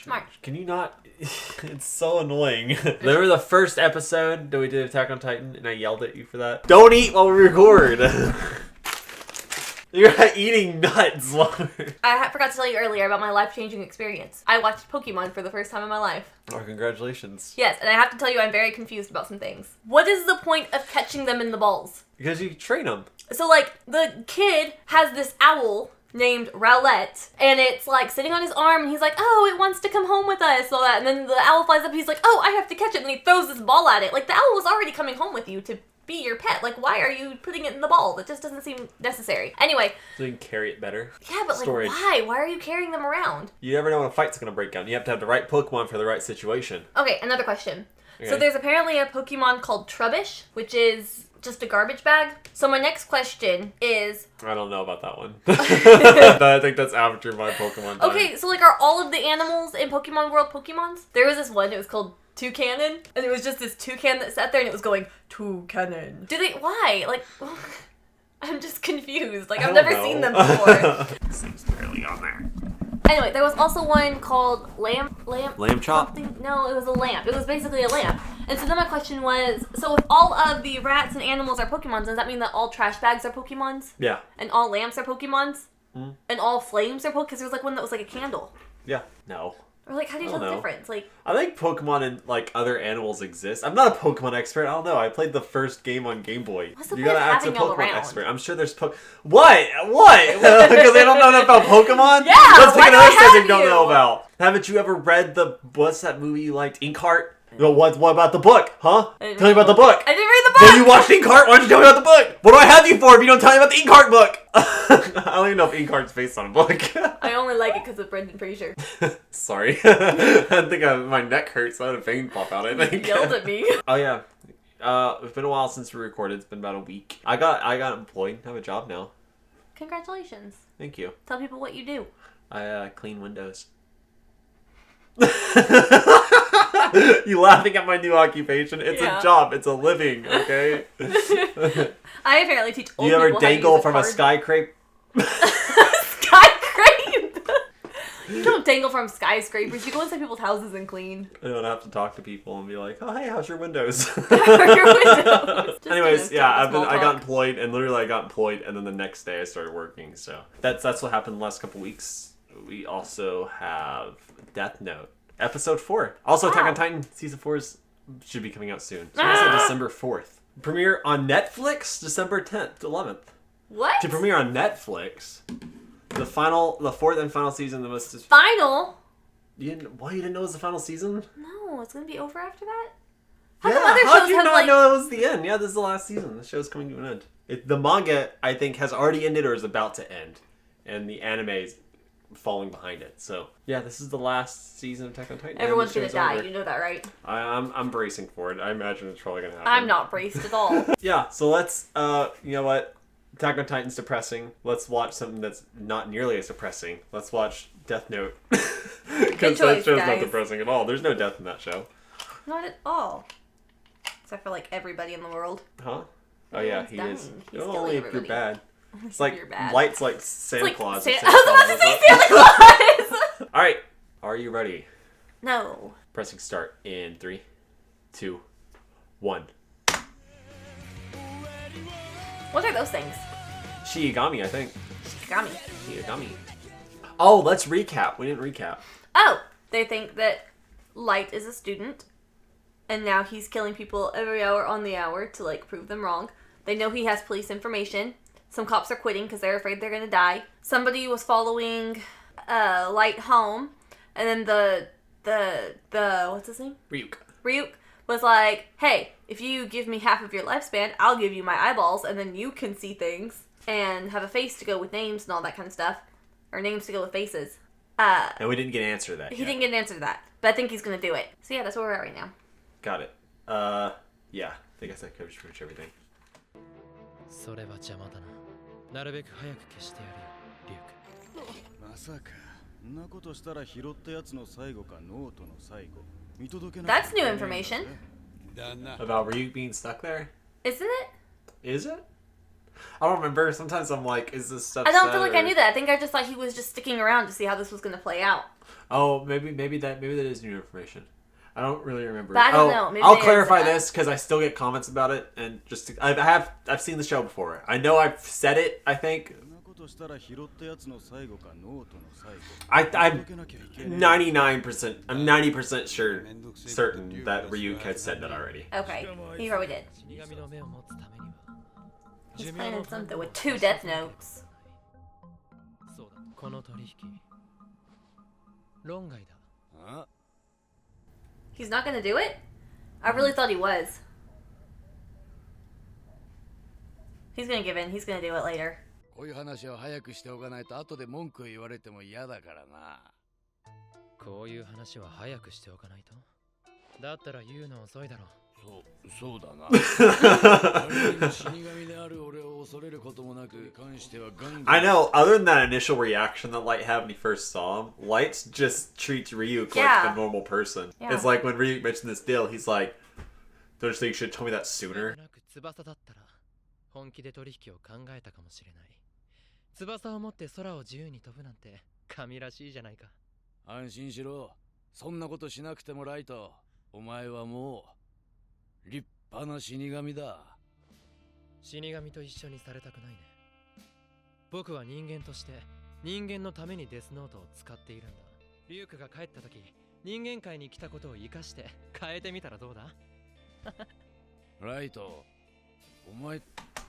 strange. Smart. Can you not? It's so annoying. Remember the first episode that we did Attack on Titan and I yelled at you for that? Don't eat while we record. You're eating nuts. I forgot to tell you earlier about my life-changing experience. I watched Pokemon for the first time in my life. Oh, congratulations. Yes, and I have to tell you I'm very confused about some things. What is the point of catching them in the balls? Because you train them. So, like, the kid has this owl named Rowlett, and it's, like, sitting on his arm, and he's like, oh, it wants to come home with us, all that, and then the owl flies up, and he's like, oh, I have to catch it, and he throws this ball at it. Like, the owl was already coming home with you to be your pet. Like, why are you putting it in the ball? That just doesn't seem necessary. Anyway. So you can carry it better. Yeah, but Storage. like, why? Why are you carrying them around? You never know when a fight's going to break down. You have to have the right Pokemon for the right situation. Okay, another question. Okay. So there's apparently a Pokemon called Trubbish, which is just a garbage bag. So my next question is... I don't know about that one. I think that's after my Pokemon time. Okay, so like, are all of the animals in Pokemon World Pokemons? There was this one, it was called Toucanon, and it was just this toucan that sat there and it was going, Toucanon. Do they, why? Like, I'm just confused. Like, I've never seen them before. Seems barely on there. Anyway, there was also one called Lamb Chop? something? No, it was a lamp. It was basically a lamp. And so then my question was, so if all of the rats and animals are Pokemons, does that mean that all trash bags are Pokemons? Yeah. And all lamps are Pokemons? Mm. And all flames are Pokemons? Because there was like one that was like a candle. Yeah. No. Or like, how do you tell the difference? Like, I think Pokemon and like other animals exist. I'm not a Pokemon expert. I don't know. I played the first game on Game Boy. What's the You point gotta of ask a having them Pokemon around? expert. I'm sure there's What? Because they don't know enough about Pokemon? Yeah, Let's why pick do I another have subject you don't you? know about. Haven't you ever read what's that movie you liked? Inkheart? No, what about the book? Huh? Tell me about the book. I didn't read the book! Well, you watched Inkheart? Why don't you tell me about the book? What do I have you for if you don't tell me about the Inkheart book? I don't even know if Inkheart's based on a book. I only like it because of Brendan Fraser. Sorry. I think my neck hurts. I had a vein pop out, I think. He yelled at me. Oh, yeah. It's been a while since we recorded. It's been about a week. I got employed. I have a job now. Congratulations. Thank you. Tell people what you do. I clean windows. You laughing at my new occupation? It's a job. It's a living, okay? I apparently teach old You ever people how to dangle use a from a card. skyscraper? Skyscraper? You don't dangle from skyscrapers. You go inside people's houses and clean. I don't have to talk to people and be like, oh, hey, how's your windows? How are your windows? Just Anyways, kidding, yeah, small I got talk. employed, and literally I got employed, and then the next day I started working. So that's what happened the last couple weeks. We also have Death Note, episode 4. Also, Attack on Titan season 4 should be coming out soon. So also December 4th. Premiere on Netflix December 10th, 11th. What? To premiere on Netflix, the 4th and final season. The most Final? you didn't know it was the final season? No, it's gonna be over after that. How did you not know it was the end? Yeah, this is the last season. The show's coming to an end. The manga, I think, has already ended or is about to end, and the anime is falling behind it. So yeah, this is the last season of Attack on Titan. Everyone's The gonna show's die. over. You know that, right? I'm bracing for it. I imagine it's probably gonna happen. I'm not braced at all. Yeah. So let's you know what? Attack on Titan's depressing. Let's watch something that's not nearly as depressing. Let's watch Death Note. Because that show's not depressing at all. There's no death in that show. Not at all. Except for like everybody in the world. Huh? Oh yeah, Everyone's he dying. is. He's Only killing if you're everybody. bad. It's like You're bad. Light's like Santa It's like Claus. Santa- Santa I was about to Claus. say Santa Claus! All right, are you ready? No. Pressing start in 3, 2, 1. What are those things? Shigami, I think. Shikigami. Shigami. Oh, let's recap. We didn't recap. Oh! They think that Light is a student, and now he's killing people every hour on the hour to, like, prove them wrong. They know he has police information. Some cops are quitting because they're afraid they're gonna die. Somebody was following Light home, and then the what's his name? Ryuk was like, hey, if you give me half of your lifespan, I'll give you my eyeballs, and then you can see things and have a face to go with names and all that kind of stuff. Or names to go with faces. And we didn't get an answer to that He yet. didn't get an answer to that, but I think he's gonna do it. So yeah, that's where we're at right now. Got it. Yeah. I guess that covers pretty much everything. それは邪魔だな。なるべく早く消してやるよ、リュウク。まさかんなことしたら拾ったやつの最後かノートの最後見届けな That's new information. About Ryuk being stuck there? Isn't it? Is it? I don't remember. Sometimes I'm like, is this stuff I don't said, feel like or... I knew that. I think I just thought he was just sticking around to see how this was going to play out. Oh, maybe that is new information. I don't really remember. But I don't know. Maybe I'll they clarify answered that. this because I still get comments about it, and just I've seen the show before. I know I've said it. I think そんなことしたら拾ったやつの最後かノートの最後 I'm 届けなきゃいけねえ 99%. I'm 90% certain that Ryuk had said that already. Okay, he probably did. 死神の目を持つためには He's planning something with 2 death notes. そうだこの取引論外だ あ He's not going to do it? I really thought he was. He's going to give in. He's going to do it later. こういう話を早くしておかないと後で文句を言われても嫌だからな。こういう話は早くしておかないとだったら言うの遅いだろそうだな。誰にも死神である俺を恐れることもなく関してはガンガン I know. Other than that initial reaction that Light had when he first saw him, Light just treats Ryuk Yeah. like a normal person. Yeah. It's like when Ryuk mentioned this deal, he's like, "Don't you think you should have told me that う sooner?" なく翼だったら本気で取引を考えたかもしれない翼を持って空を自由に飛ぶなんて神らしいじゃないか安心しろ。そんなことしなくてもライト。お前はもう立派な死神だ。死神と一緒にされたくないね僕は人間として人間のためにデスノートを使っているんだリュウクが帰った時人間界に来たことを生かして変えてみたらどうだライト、お前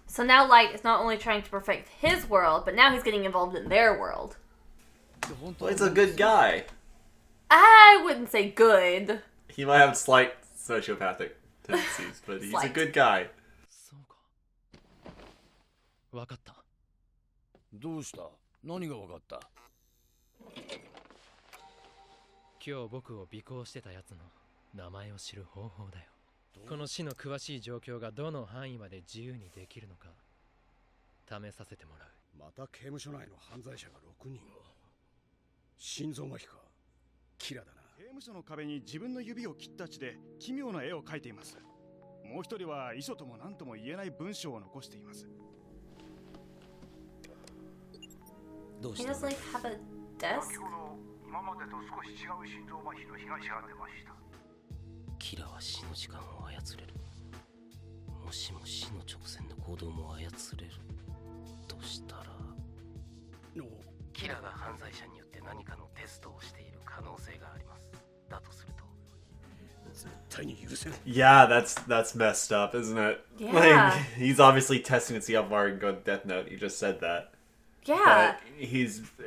So now Light is not only trying to perfect his world, but now he's getting involved in their world. って本当 Well, he's a good guy. I wouldn't say good. He might have slight sociopathic tendencies, but he's a Slight. good guy. そうかわかったどうした？何がわかった？今日僕を尾行してたやつの名前を知る方法だよこの死の詳しい状況がどの範囲まで自由にできるのか試させてもらうまた刑務所内の犯罪者が6人心臓麻痺かキラだな刑務所の壁に自分の指を切った血で奇妙な絵を描いていますもう一人は遺書とも何とも言えない文章を残しています He doesn't like have a desk. 今までと少し違う心臓麻痺の被害者が出ましたキラは死の時間を操れるもしも死の直前の行動も操れるとしたらキラが犯罪者によって何かのテストをしている可能性がありますだとすると絶対に許せない Yeah, that's messed up, isn't it? Yeah. Like, he's obviously testing to see how far he can go with Death Note. He just said that. Yeah. But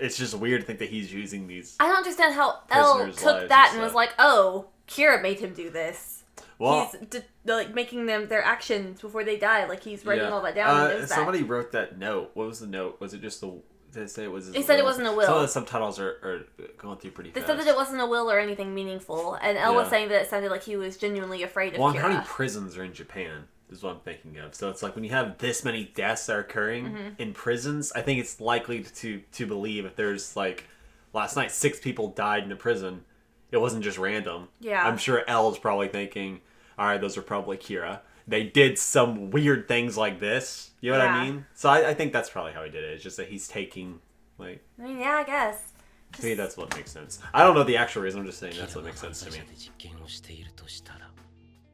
it's just weird to think that he's using these. I don't understand how L Prisoners' took lives that and and was stuff. like, oh, Kira made him do this. Well, He's like making them their actions before they die. Like he's writing all that down. He knows that. somebody wrote that note. What was the note? Was it just the? Did it say it was? His They said it will? wasn't a will. Some of the subtitles are going through pretty They fast. said that it wasn't a will or anything meaningful, and Elle was Yeah. saying that it sounded like he was genuinely afraid of Well, Kira. how many prisons are in Japan? Is what I'm thinking of. So it's like when you have this many deaths that are occurring Mm-hmm. in prisons, I think it's likely to believe if there's like last night 6 people died in a prison, it wasn't just random. Yeah. I'm sure L is probably thinking, all right, those are probably Kira. They did some weird things like this. You know what I Yeah. mean? So I think that's probably how he did it. It's just that he's taking like. I mean, yeah, I guess. To me, that's what makes sense. I don't know the actual reason. I'm just saying キラ that's が what makes 犯 sense to 罪 me. 者で実験をしているとしたら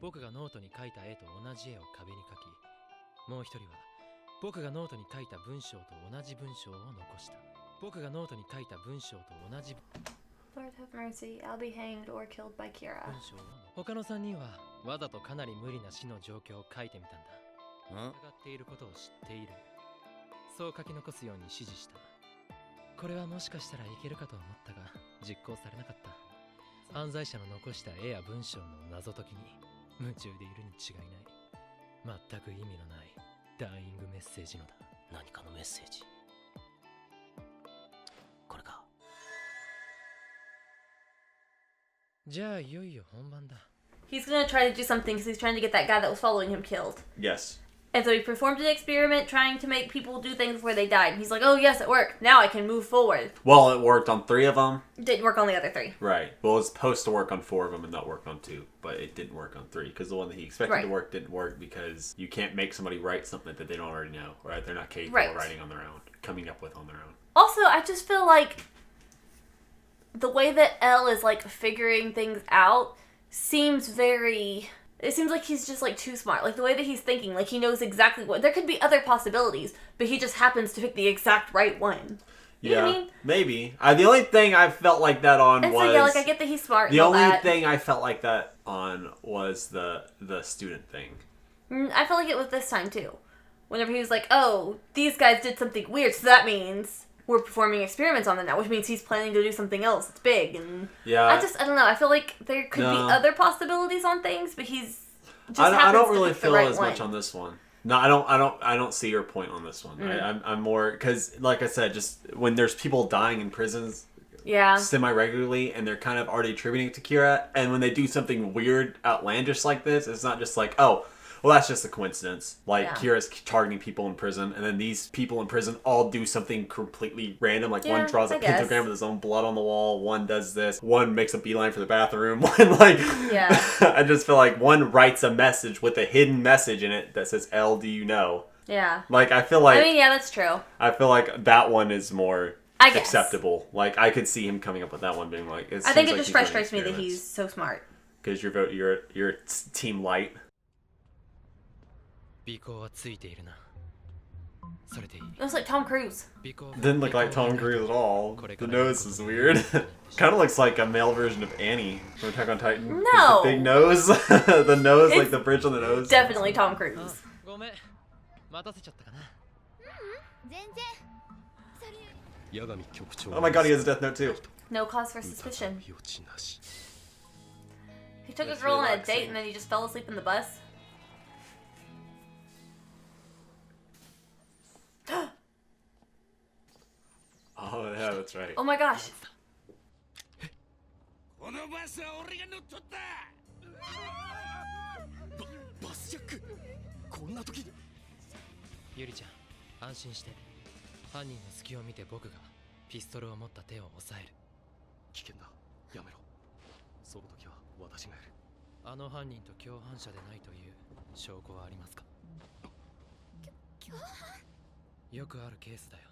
僕がノートに描いた絵と同じ絵を壁に描きもう一人は僕がノートに書いた文章と同じ文章を残した僕がノートに書いた文章と同じ Lord have mercy, I'll be hanged or killed by Kira. 文章を他の3人はわざとかなり無理な死の状況を書いてみたんだ疑っていることを知っているそう書き残すように指示したこれはもしかしたらいけるかと思ったが実行されなかった犯罪者の残した絵や文章の謎解きに夢中でいるに違いない全く意味のないダイイングメッセージのだ何かのメッセージこれかじゃあいよいよ本番だ He's gonna try to do something because he's trying to get that guy that was following him killed. Yes. And so he performed an experiment trying to make people do things before they died. And he's like, oh yes, it worked. Now I can move forward. Well, it worked on 3 of them. Didn't work on the other 3. Right. Well, it was supposed to work on 4 of them and not work on 2. But it didn't work on 3 because the one that he expected to work didn't work because you can't make somebody write something that they don't already know. Right? They're not capable of writing on their own, coming up with on their own. Also, I just feel like the way that L is like figuring things out seems very... It seems like he's just like too smart. Like the way that he's thinking, like he knows exactly what... There could be other possibilities, but he just happens to pick the exact right one. You know what I mean? Maybe. The only thing I felt like that on and was... So, yeah, like I get that he's smart. The only thing I felt like that on was the student thing. I felt like it was this time too. Whenever he was like, oh, these guys did something weird, so that means we're performing experiments on them now, which means he's planning to do something else. It's big. And I don't know. I feel like there could be other possibilities on things, but he's just I don't really feel as much on this one. No, I don't see your point on this one. I'm more, because like I said, just when there's people dying in prisons semi-regularly and they're kind of already attributing it to Kira, and when they do something weird, outlandish like this, it's not just like, oh, well, that's just a coincidence. Like, Kira's targeting people in prison, and then these people in prison all do something completely random. Like, one draws a pentagram with his own blood on the wall, one does this, one makes a beeline for the bathroom, one, like... Yeah. I just feel like one writes a message with a hidden message in it that says, L, do you know? Yeah. Like, I feel like... I mean, yeah, that's true. I feel like that one is more acceptable. Like, I could see him coming up with that one being like... I think it just frustrates me that he's so smart. Because you're Team Light. It looks like Tom Cruise. Didn't look like Tom Cruise at all. The nose is weird. Kind of looks like a male version of Annie from Attack on Titan. No! The big nose. The nose, like the bridge on the nose. Definitely Tom Cruise. Oh my god, he has a death note too. No cause for suspicion. He took a girl on a date and then he just fell asleep in the bus. Oh yeah, that's right. Oh my gosh. Yuri-chan, 安心して。犯人の隙を見て僕がピストルを持った手を押さえる。危険だ。やめろ。その時は私がやる。あの犯人と共犯者でないという証拠はありますか？共犯？よくあるケースだよ。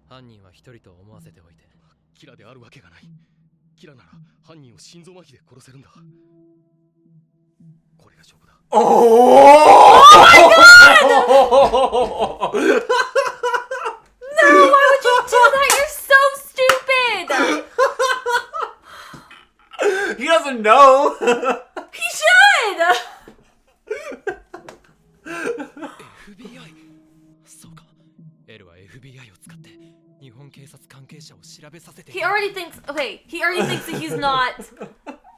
犯人は一人と思わせておいて。キラであるわけがない。キラなら犯人を心臓麻痺で殺せるんだ。これが証拠だ。Oh my god! No, why would you do that? You're so stupid! He doesn't know! He should! FBI? そうか。L は FBI を使って日本警察関係者を調べさせて。He already thinks that he's not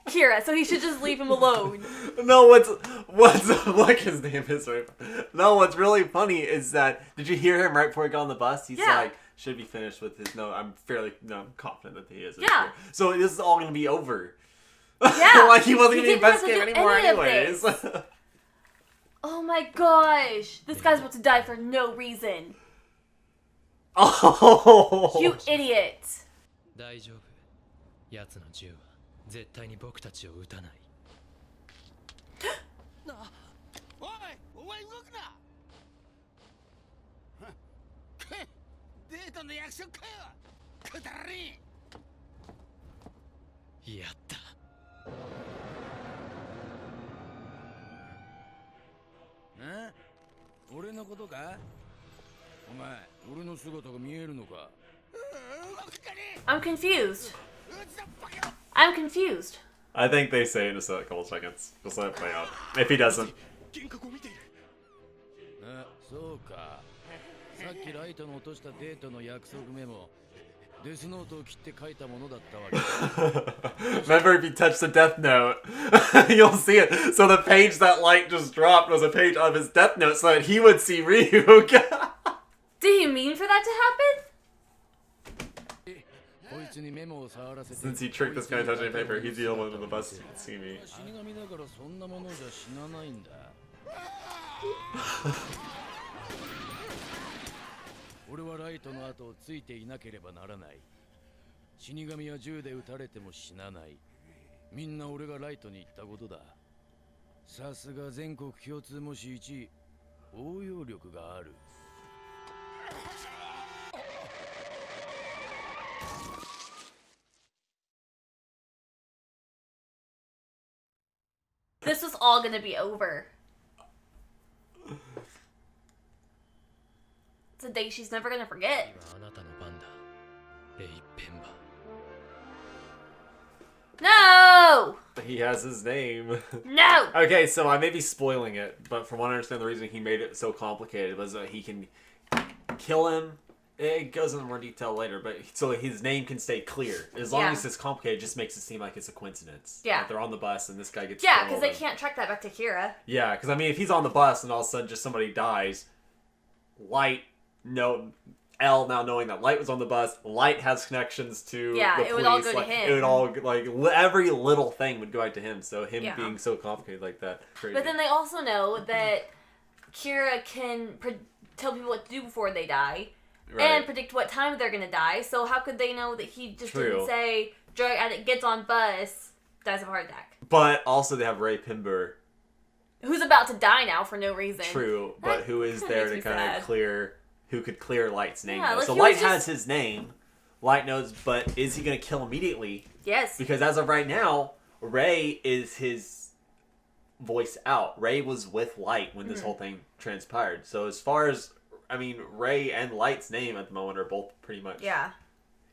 Kira, so he should just leave him alone. No, what's what his name is right? No, what's really funny is that did you hear him right before he got on the bus? He's like, should be finished with his. No, I'm confident that he is. Yeah. So this is all gonna be over. Yeah. Like he wasn't gonna investigate anymore, anyways. Oh my gosh, this guy's about to die for no reason. Oh. You idiot. 大丈夫。奴の銃は絶対に僕たちを撃たない。おい、お前動くな。デートの約束かよ。くだらねえ。やった。俺のことか？お前、俺の姿が見えるのか？ I'm confused. I think they say it in a couple seconds. Just let it play out. If he doesn't. そうか。さっきライトの落としたデートの約束メモ、デスノートを切って書いたものだったわけ。 Remember, if you touch the death note, you'll see it. So the page that light just dropped was a page of his death note so that he would see Ryuk. Did he mean for that to happen? Since he tricked this guy into touching paper, he's the only one on the bus who can see me. 俺はライトの後をついていなければならない。死神は銃で撃たれても死なない。みんな俺がライトに行ったことだ。さすが全国共通模試1位。応用力がある。This was all gonna be over. It's a day she's never gonna forget. 今あなたの番だ、レイ・ペンバ。 No! He has his name. No! Okay, so I may be spoiling it, but from what I understand, the reason he made it so complicated was that he can kill him. It goes into more detail later, but so his name can stay clear. As long as it's complicated, it just makes it seem like it's a coincidence. Yeah. Like they're on the bus and this guy gets Yeah, killed because they and- can't track that back to Kira. Yeah, because I mean, if he's on the bus and all of a sudden just somebody dies, Light, L now knowing that Light was on the bus, Light has connections to the police. It would all go to him. It would all, like, every little thing would go out to him, so him Yeah. being so complicated like that, crazy. But then they also know that Kira can tell people what to do before they die. Right. And predict what time they're gonna die, so how could they know that he just True. didn't say, drug addict gets on bus, dies of a heart attack? But also they have Ray Pimber. Who's about to die now for no reason. True, but That who is kinda there makes to me kind sad. of clear, who could clear Light's name. Yeah, Though. like, So he was Light has just- his name, Light knows, but is he going to kill immediately? Yes. Because as of right now, Ray is his voice out. Ray was with Light when this whole thing transpired. So as far as, I mean, Ray and Light's name at the moment are both pretty much... Yeah.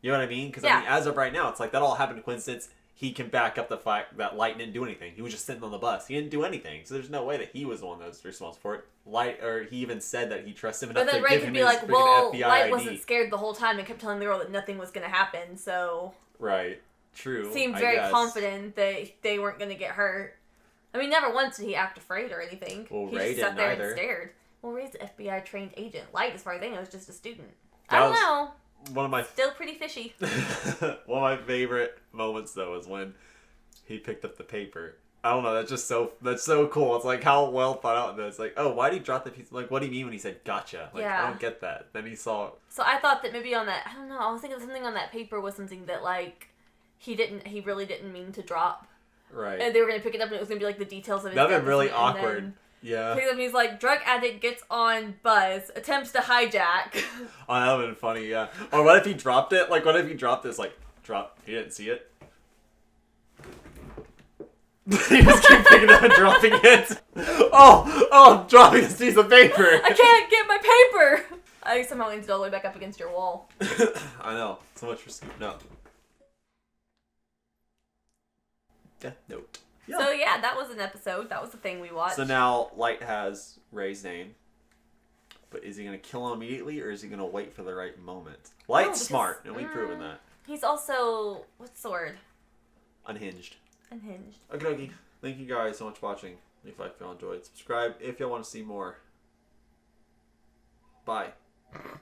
You know what I mean? Because, Yeah. I mean, as of right now, it's like that all happened in coincidence. He can back up the fact that Light didn't do anything. He was just sitting on the bus. He didn't do anything. So there's no way that he was the one that was responsible for it. Light, or he even said that he trusted him enough But then to Ray give could him be his like, freaking well, FBI Light ID. wasn't scared the whole time and kept telling the girl that nothing was gonna happen, so... Right. True. Seemed I very guess. confident that they weren't gonna get hurt. I mean, never once did he act afraid or anything. Well, he Ray just sat didn't there either. and stared. Well, Ray's an FBI trained agent. Light, as far as they know, is just a student. That I don't was- know. One of my Still pretty fishy. one of my favorite moments though is when he picked up the paper. I don't know. That's so cool. It's like how well thought out that. It's like, oh, why did he drop the piece? Like, what do you mean when he said gotcha? Like, Yeah. I don't get that. Then he saw. So I thought that maybe on that, I don't know, I was thinking something on that paper was something that, like, he really didn't mean to drop. Right. And they were going to pick it up and it was going to be, like, the details of his That'd death been really and awkward. then Yeah. pick it up and he's like, drug addict gets on bus, attempts to hijack. Oh, that would've been funny, yeah. Or what if he dropped it? Like, what if he dropped this, like, he didn't see it? He just keep picking it up and dropping it. Oh, I'm dropping this piece of paper. I can't get my paper! I somehow ended all the way back up against your wall. I know. So much for scooping up. Death Note. Yeah. So yeah, that was an episode. That was the thing we watched. So now Light has Ray's name. But is he going to kill him immediately or is he going to wait for the right moment? Light's because- smart, and we've proven that. He's also, what's the word? Unhinged. Unhinged. Okay, dokie. Thank you guys so much for watching. Leave a like if y'all enjoyed. Subscribe if y'all want to see more. Bye.